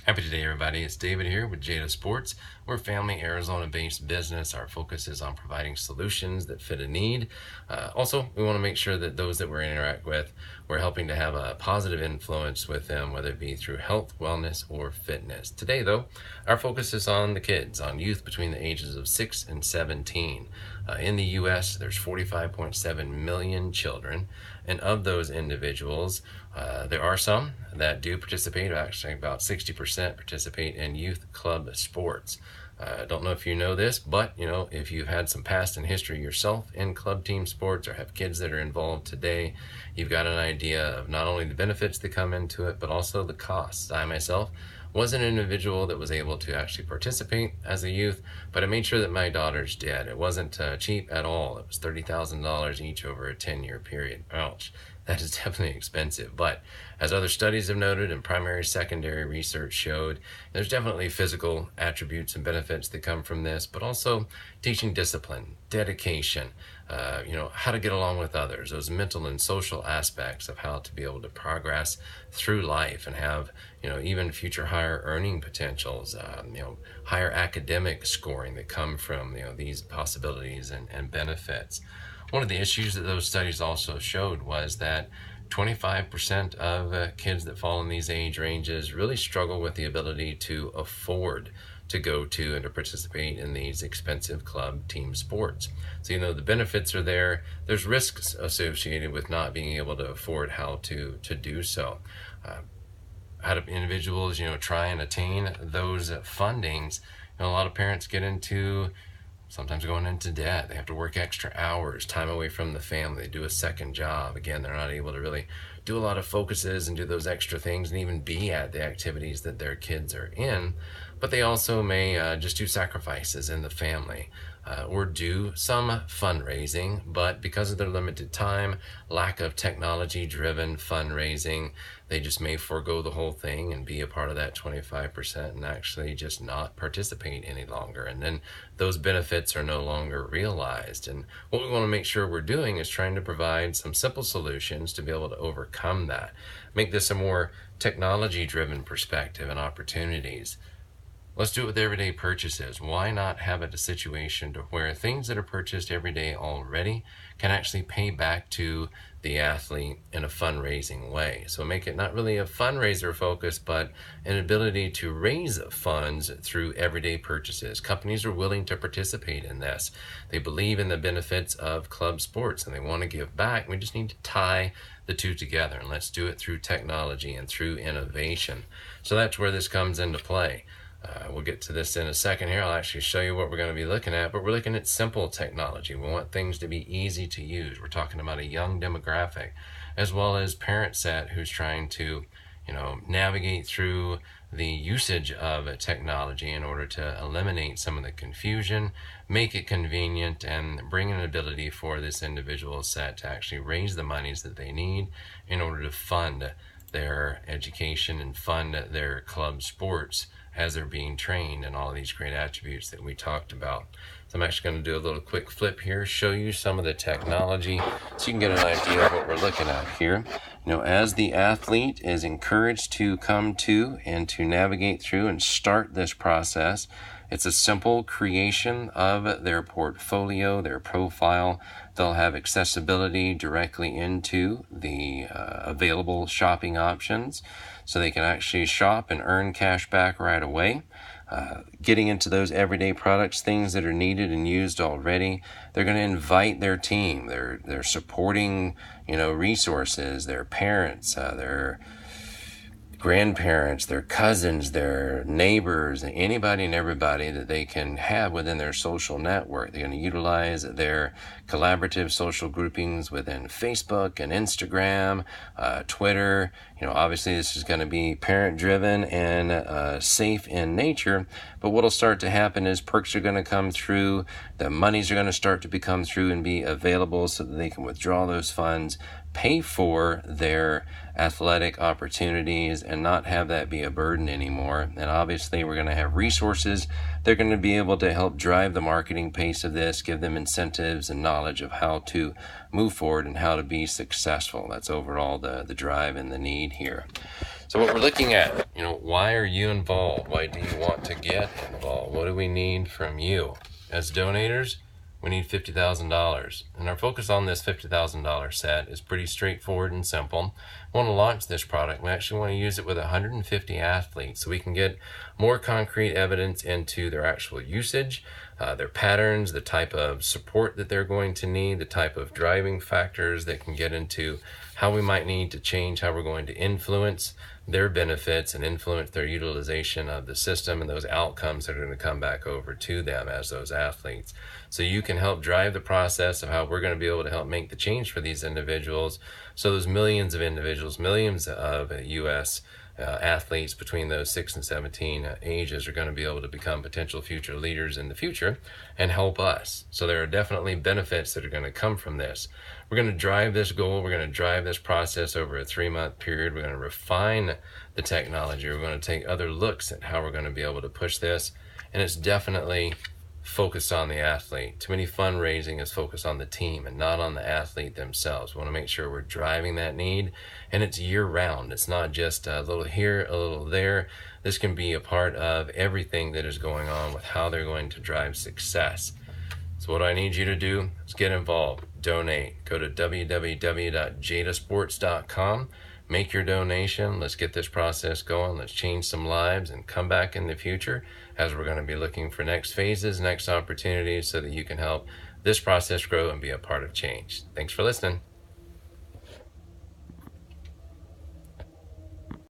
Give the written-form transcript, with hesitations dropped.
Happy today, everybody. It's David here with JEDA Sports. We're a family Arizona-based business. Our focus is on providing solutions that fit a need. Also, we want to make sure that those that we interact with, we're helping to have a positive influence with them, whether it be through health, wellness, or fitness. Today, though, our focus is on the kids, on youth between the ages of 6 and 17. In the U.S., there's 45.7 million children, and of those individuals, there are some that do participate. Actually, about 60% participate in youth club sports. I don't know if you know this, but if you've had some past in history yourself in club team sports or have kids that are involved today, you've got an idea of not only the benefits that come into it, but also the costs. I myself was an individual that was able to actually participate as a youth, but I made sure that my daughters did. It wasn't cheap at all. It was $30,000 each over a 10-year period. Ouch. That is definitely expensive, but as other studies have noted and primary secondary research showed, there's definitely physical attributes and benefits that come from this, but also teaching discipline, dedication, how to get along with others, those mental and social aspects of how to be able to progress through life and have, even future higher earning potentials, higher academic scoring that come from, these possibilities and benefits. One of the issues that those studies also showed was that 25% of kids that fall in these age ranges really struggle with the ability to afford to go to and to participate in these expensive club team sports. So, the benefits are there. There's risks associated with not being able to afford how to do so. How do individuals, try and attain those fundings? A lot of parents get into sometimes going into debt. They have to work extra hours, time away from the family. They do a second job. Again, they're not able to really do a lot of focuses and do those extra things and even be at the activities that their kids are in. But they also may just do sacrifices in the family or do some fundraising, but because of their limited time, lack of technology-driven fundraising, they just may forego the whole thing and be a part of that 25% and actually just not participate any longer. And then those benefits are no longer realized. And what we want to make sure we're doing is trying to provide some simple solutions to be able to overcome that. Make this a more technology-driven perspective and opportunities. Let's do it with everyday purchases. Why not have it a situation to where things that are purchased every day already can actually pay back to the athlete in a fundraising way? So make it not really a fundraiser focus, but an ability to raise funds through everyday purchases. Companies are willing to participate in this. They believe in the benefits of club sports and they want to give back. We just need to tie the two together, and let's do it through technology and through innovation. So that's where this comes into play. We'll get to this in a second here. I'll actually show you what we're going to be looking at, but we're looking at simple technology. We want things to be easy to use. We're talking about a young demographic as well as parent set who's trying to, navigate through the usage of technology in order to eliminate some of the confusion, make it convenient, and bring an ability for this individual set to actually raise the monies that they need in order to fund their education and fund their club sports as they're being trained and all these great attributes that we talked about. So I'm actually going to do a little quick flip here, show you some of the technology so you can get an idea of what we're looking at here. As the athlete is encouraged to come to and to navigate through and start this process, it's a simple creation of their portfolio, their profile. They'll have accessibility directly into the available shopping options, so they can actually shop and earn cash back right away. Getting into those everyday products, things that are needed and used already, they're going to invite their team. They're supporting, resources, their parents, their grandparents, their cousins, their neighbors, anybody and everybody that they can have within their social network. They're going to utilize their collaborative social groupings within Facebook and Instagram, Twitter. Obviously this is going to be parent-driven and safe in nature, but what'll start to happen is perks are going to come through, the monies are going to start to become through and be available so that they can withdraw those funds, pay for their athletic opportunities and not have that be a burden anymore. And obviously we're going to have resources. They're going to be able to help drive the marketing pace of this, give them incentives and knowledge of how to move forward and how to be successful. That's overall the drive and the need here. So what we're looking at, why are you involved? Why do you want to get involved? What do we need from you? As donators, we need $50,000. And our focus on this $50,000 set is pretty straightforward and simple. We want to launch this product. We actually want to use it with 150 athletes so we can get more concrete evidence into their actual usage, their patterns, the type of support that they're going to need, the type of driving factors that can get into how we might need to change how we're going to influence their benefits and influence their utilization of the system and those outcomes that are going to come back over to them as those athletes. So you can help drive the process of how we're going to be able to help make the change for these individuals. So those millions of individuals, millions of U.S. Athletes between those 6 and 17 ages are going to be able to become potential future leaders in the future and help us. So there are definitely benefits that are going to come from this. We're going to drive this goal. We're going to drive this process over a 3-month period. We're going to refine the technology. We're going to take other looks at how we're going to be able to push this. And it's definitely focused on the athlete. Too many fundraising is focused on the team and not on the athlete themselves. We want to make sure we're driving that need, and it's year round. It's not just a little here, a little there. This can be a part of everything that is going on with how they're going to drive success. So what I need you to do is get involved, donate. Go to www.jedasports.com. Make your donation. Let's get this process going. Let's change some lives and come back in the future as we're going to be looking for next phases, next opportunities so that you can help this process grow and be a part of change. Thanks for listening.